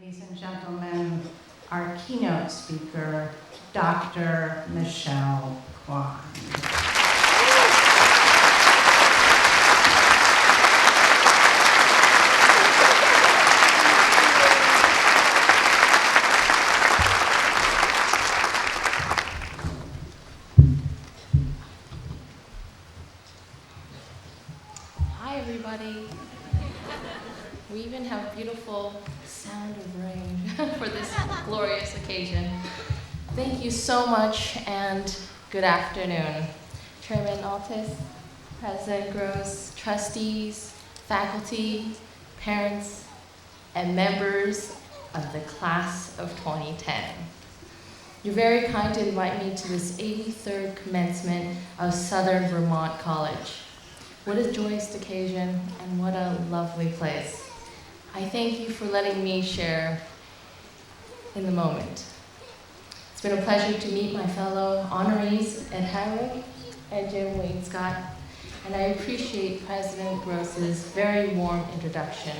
Ladies and gentlemen, our keynote speaker, Dr. Michelle Kwan. Hi, everybody. We even have beautiful sound of rain for this glorious occasion. Thank you so much, and good afternoon. Chairman Altis, President Gross, trustees, faculty, parents, and members of the class of 2010. You're very kind to invite me to this 83rd commencement of Southern Vermont College. What a joyous occasion, and what a lovely place. I thank you for letting me share in the moment. It's been a pleasure to meet my fellow honorees Ed Harrick and Jim Wainscott, and I appreciate President Gross's very warm introduction.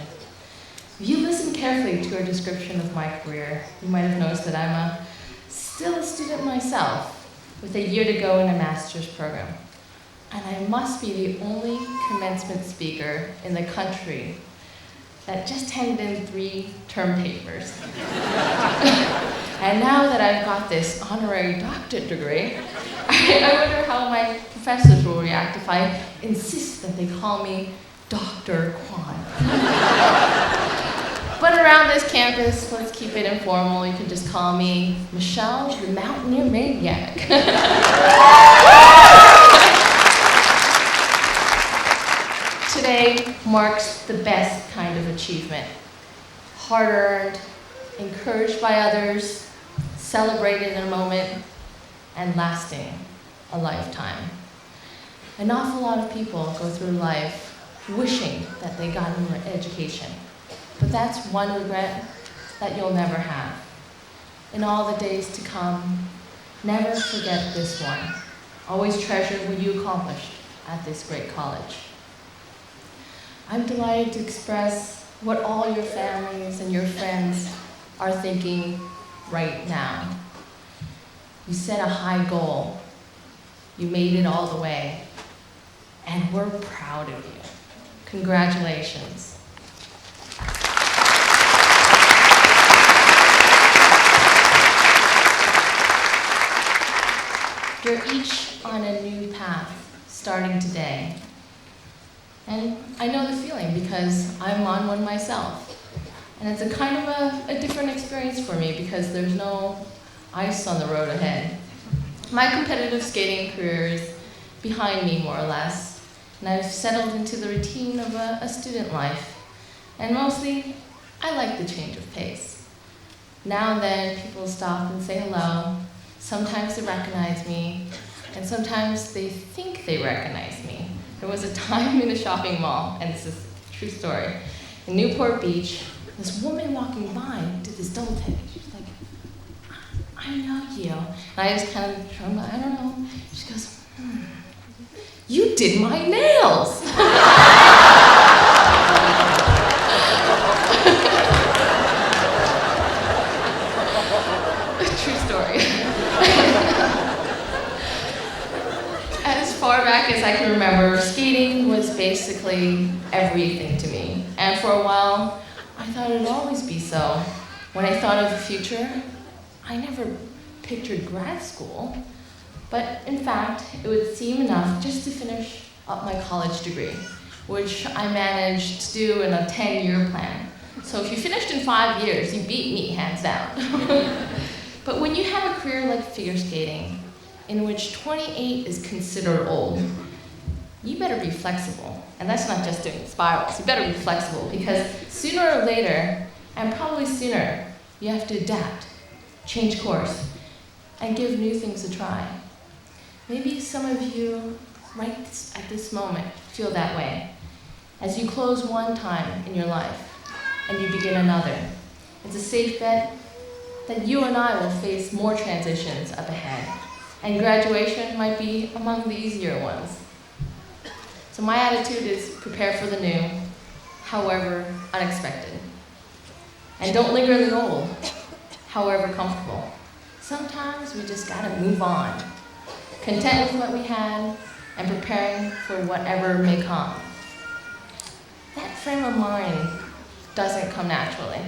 If you listen carefully to our description of my career, you might have noticed that I'm still a student myself, with a year to go in a master's program. And I must be the only commencement speaker in the country that just handed in 3 term papers. And now that I've got this honorary doctorate degree, I wonder how my professors will react if I insist that they call me Dr. Kwan. But around this campus, let's keep it informal. You can just call me Michelle, the Mountaineer Maniac. Today marks the best kind of achievement. Hard-earned, encouraged by others, celebrated in a moment, and lasting a lifetime. An awful lot of people go through life wishing that they got more education. But that's one regret that you'll never have. In all the days to come, never forget this one. Always treasure what you accomplished at this great college. I'm delighted to express what all your families and your friends are thinking right now. You set a high goal. You made it all the way. And we're proud of you. Congratulations. You're each on a new path starting today. And I know the feeling because I'm on one myself. And it's a kind of a different experience for me because there's no ice on the road ahead. My competitive skating career is behind me, more or less, and I've settled into the routine of a student life. And mostly, I like the change of pace. Now and then, people stop and say hello. Sometimes they recognize me, and sometimes they think they recognize me. There was a time in a shopping mall, and this is a true story, in Newport Beach, this woman walking by did this double take. She's like, I know you. And I just kind of, I don't know. She goes, you did my nails. True story. As far back as I can remember, skating was basically everything to me. And for a while, I thought it would always be so. When I thought of the future, I never pictured grad school. But in fact, it would seem enough just to finish up my college degree, which I managed to do in a 10-year plan. So if you finished in 5 years, you beat me, hands down. But when you have a career like figure skating, in which 28 is considered old, you better be flexible. And that's not just doing spirals. You better be flexible because sooner or later, and probably sooner, you have to adapt, change course, and give new things a try. Maybe some of you, right at this moment, feel that way. As you close one time in your life, and you begin another, it's a safe bet that you and I will face more transitions up ahead. And graduation might be among the easier ones. So my attitude is prepare for the new, however unexpected. And don't linger in the old, however comfortable. Sometimes we just gotta move on, content with what we had and preparing for whatever may come. That frame of mind doesn't come naturally.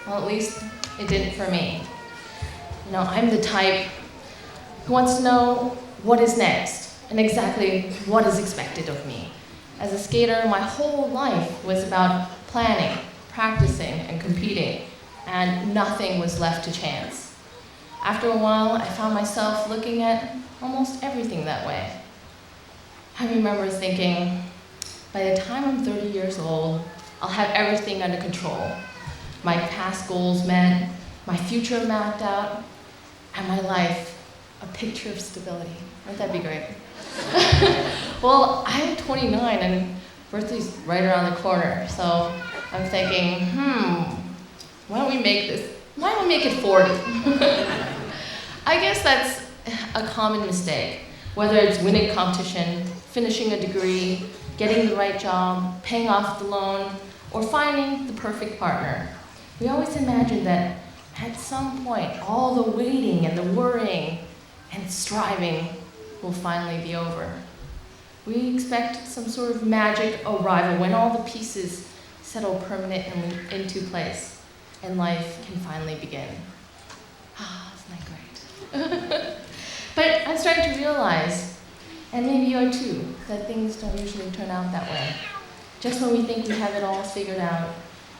Well, at least it didn't for me. You know, I'm the type who wants to know what is next and exactly what is expected of me. As a skater, my whole life was about planning, practicing, and competing, and nothing was left to chance. After a while, I found myself looking at almost everything that way. I remember thinking, by the time I'm 30 years old, I'll have everything under control. My past goals met, my future mapped out, and my life a picture of stability. Wouldn't that be great? Well, I'm 29 and birthday's right around the corner, so I'm thinking, why don't we make it 40? I guess that's a common mistake, whether it's winning a competition, finishing a degree, getting the right job, paying off the loan, or finding the perfect partner. We always imagine that at some point, all the waiting and the worrying and striving will finally be over. We expect some sort of magic arrival when all the pieces settle permanently into place and life can finally begin. Isn't that great? But I'm starting to realize, and maybe you are too, that things don't usually turn out that way. Just when we think we have it all figured out,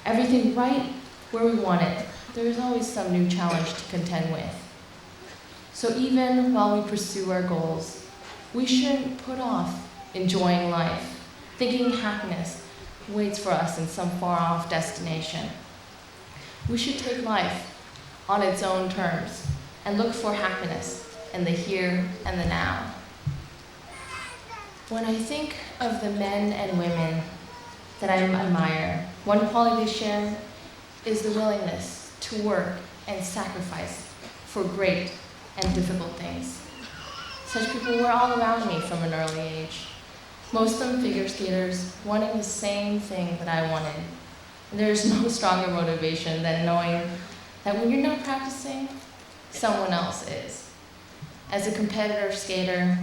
everything right where we want it, there is always some new challenge to contend with. So even while we pursue our goals, we shouldn't put off enjoying life, thinking happiness waits for us in some far-off destination. We should take life on its own terms and look for happiness in the here and the now. When I think of the men and women that I admire, one quality they share is the willingness to work and sacrifice for great and difficult things. Such people were all around me from an early age. Most of them figure skaters wanting the same thing that I wanted. And there's no stronger motivation than knowing that when you're not practicing, someone else is. As a competitor skater,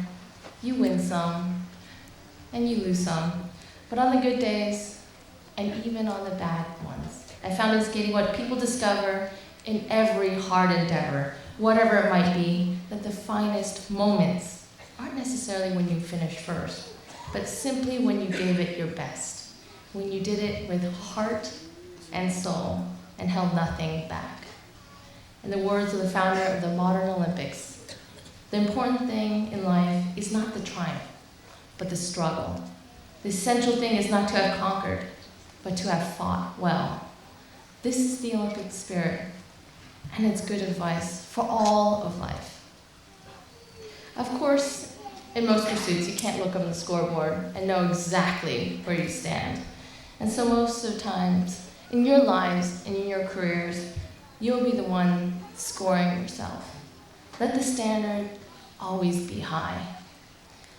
you win some and you lose some. But on the good days, and even on the bad ones, I found in skating what people discover in every hard endeavor, whatever it might be, that the finest moments aren't necessarily when you finish first, but simply when you gave it your best, when you did it with heart and soul and held nothing back. In the words of the founder of the modern Olympics, the important thing in life is not the triumph, but the struggle. The essential thing is not to have conquered, but to have fought well. This is the Olympic spirit, and it's good advice for all of life. Of course, in most pursuits, you can't look up on the scoreboard and know exactly where you stand. And so most of the times, in your lives and in your careers, you'll be the one scoring yourself. Let the standard always be high.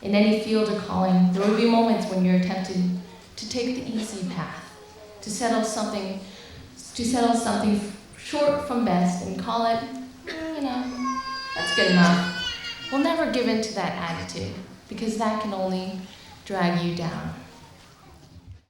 In any field or calling, there will be moments when you're tempted to take the easy path, to settle something short from best and call it, that's good enough. We'll never give in to that attitude because that can only drag you down.